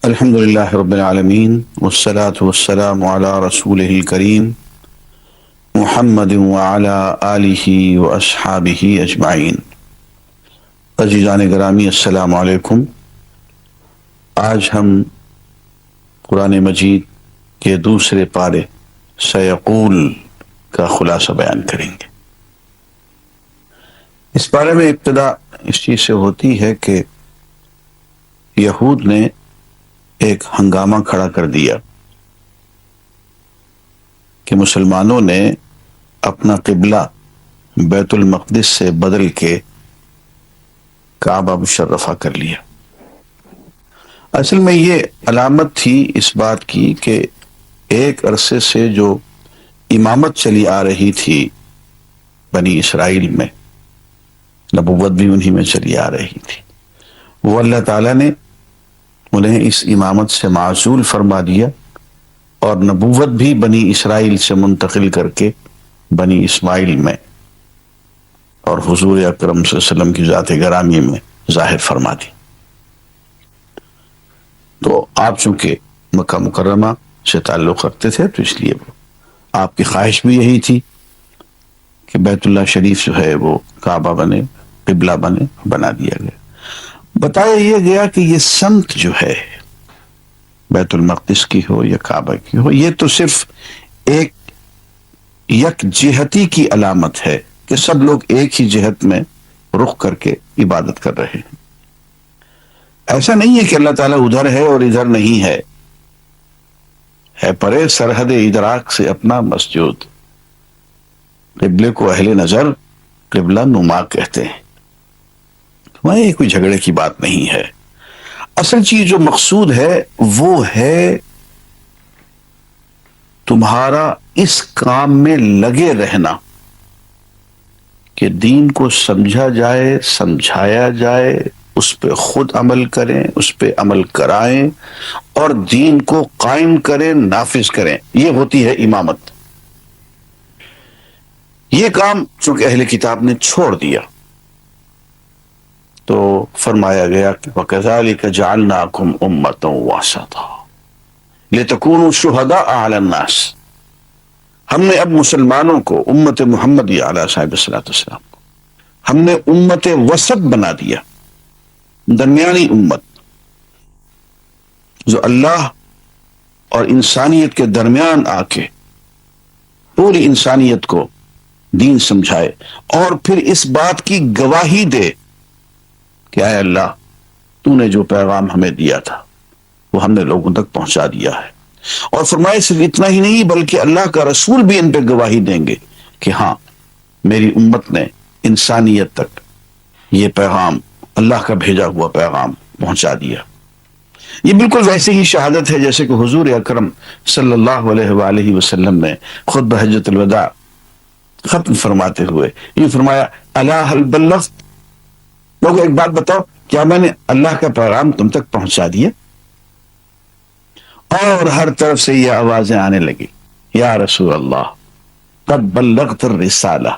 الحمد للہ رب العالمین والصلاة والسلام علی رسولہ الکریم محمد وعلی آلہ واصحابہ اجمعین۔ عزیزان گرامی، السلام علیکم۔ آج ہم قرآن مجید کے دوسرے پارے سیقول کا خلاصہ بیان کریں گے۔ اس پارے میں ابتدا اس چیز سے ہوتی ہے کہ یہود نے ایک ہنگامہ کھڑا کر دیا کہ مسلمانوں نے اپنا قبلہ بیت المقدس سے بدل کے کعبہ مشرفہ کر لیا۔ اصل میں یہ علامت تھی اس بات کی کہ ایک عرصے سے جو امامت چلی آ رہی تھی بنی اسرائیل میں، نبوت بھی انہی میں چلی آ رہی تھی، وہ اللہ تعالیٰ نے انہیں اس امامت سے معزول فرما دیا اور نبوت بھی بنی اسرائیل سے منتقل کر کے بنی اسماعیل میں اور حضور اکرم صلی اللہ علیہ وسلم کی ذات گرامی میں ظاہر فرما دی۔ تو آپ چونکہ مکہ مکرمہ سے تعلق رکھتے تھے تو اس لیے آپ کی خواہش بھی یہی تھی کہ بیت اللہ شریف جو ہے وہ کعبہ بنے، قبلہ بنے، بنا دیا گیا۔ بتایا یہ گیا کہ یہ سمت جو ہے بیت المقدس کی ہو یا کعبہ کی ہو، یہ تو صرف ایک یک جہتی کی علامت ہے کہ سب لوگ ایک ہی جہت میں رخ کر کے عبادت کر رہے ہیں۔ ایسا نہیں ہے کہ اللہ تعالیٰ ادھر ہے اور ادھر نہیں ہے، پرے سرحد ادراک سے اپنا مسجود۔ قبلے کو اہل نظر قبلہ نما کہتے ہیں۔ یہ کوئی جھگڑے کی بات نہیں ہے۔ اصل چیز جو مقصود ہے وہ ہے تمہارا اس کام میں لگے رہنا کہ دین کو سمجھا جائے، سمجھایا جائے، اس پہ خود عمل کریں، اس پہ عمل کرائیں اور دین کو قائم کریں، نافذ کریں۔ یہ ہوتی ہے امامت۔ یہ کام چونکہ اہل کتاب نے چھوڑ دیا تو فرمایا گیا کہ وَكَذَلِكَ جَعَلْنَاكُمْ أُمَّةً وَسَطًا لِتَكُونُوا شُهَدَاءَ عَلَى النَّاسِ۔ ہم نے اب مسلمانوں کو، امت محمدی علیہ صاحب السلام کو ہم نے امت وسط بنا دیا، درمیانی امت جو اللہ اور انسانیت کے درمیان آ کے پوری انسانیت کو دین سمجھائے اور پھر اس بات کی گواہی دے کہ اے اللہ تو نے جو پیغام ہمیں دیا تھا وہ ہم نے لوگوں تک پہنچا دیا ہے۔ اور فرمائے صرف اتنا ہی نہیں بلکہ اللہ کا رسول بھی ان پہ گواہی دیں گے کہ ہاں میری امت نے انسانیت تک یہ پیغام، اللہ کا بھیجا ہوا پیغام پہنچا دیا۔ یہ بالکل ویسے ہی شہادت ہے جیسے کہ حضور اکرم صلی اللہ علیہ وآلہ وسلم نے خود بحجۃ الوداع ختم فرماتے ہوئے یہ فرمایا الا هل بلغت، لوگ ایک بات بتاؤ کیا میں نے اللہ کا پیغام تم تک پہنچا دیا؟ اور ہر طرف سے یہ آوازیں آنے لگی، یا رسول اللہ قد بلغت الرسالہ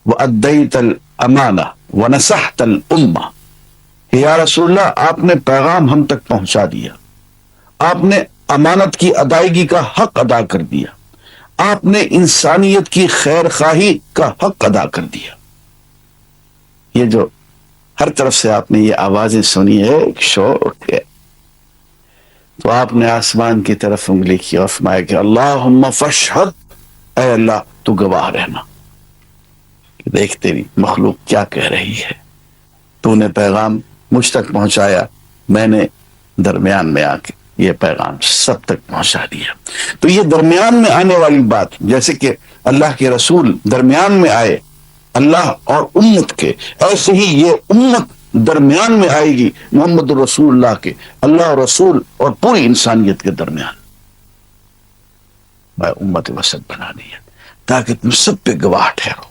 وادیت الامانہ ونصحت الامہ، کہ یا رسول اللہ آپ نے پیغام ہم تک پہنچا دیا، آپ نے امانت کی ادائیگی کا حق ادا کر دیا، آپ نے انسانیت کی خیر خواہی کا حق ادا کر دیا۔ یہ جو ہر طرف سے آپ نے یہ آوازیں سنی ہے، ایک شوق ہے، تو آپ نے آسمان کی طرف انگلی کی اور فرمایا کہ اللہم فاشہد، اے اللہ تو گواہ رہنا کہ دیکھ تیری مخلوق کیا کہہ رہی ہے، تو نے پیغام مجھ تک پہنچایا، میں نے درمیان میں آ کے یہ پیغام سب تک پہنچا دیا۔ تو یہ درمیان میں آنے والی بات، جیسے کہ اللہ کے رسول درمیان میں آئے اللہ اور امت کے، ایسے ہی یہ امت درمیان میں آئے گی محمد رسول اللہ کے، اللہ اور رسول اور پوری انسانیت کے درمیان۔ میں امت وسط بنا دیا تاکہ تم سب پہ گواہ ٹھہرو۔